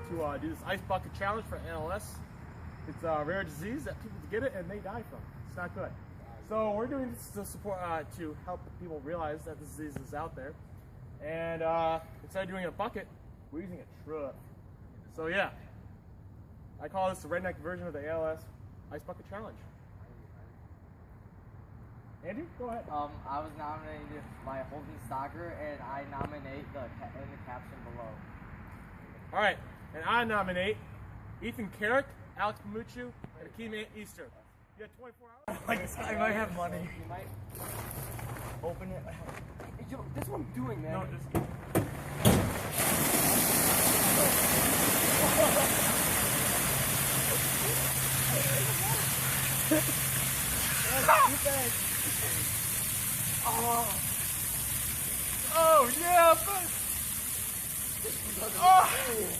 to do this ice bucket challenge for ALS. It's a rare disease that people get it and they die from. It's not good. So we're doing this to support, to help people realize that this disease is out there. And instead of doing a bucket, we're using a truck. So yeah, I call this the redneck version of the ALS ice bucket challenge. Andrew, go ahead. I was nominated by Holden Stalker, and I nominate in the caption below. All right, and I nominate Ethan Carrick, Alex Pamucci, and Akeem Easter. You have 24 hours. Like this guy might have money. You might open it. Hey, yo, this is what I'm doing, man. No, just. Oh yeah, but. Oh.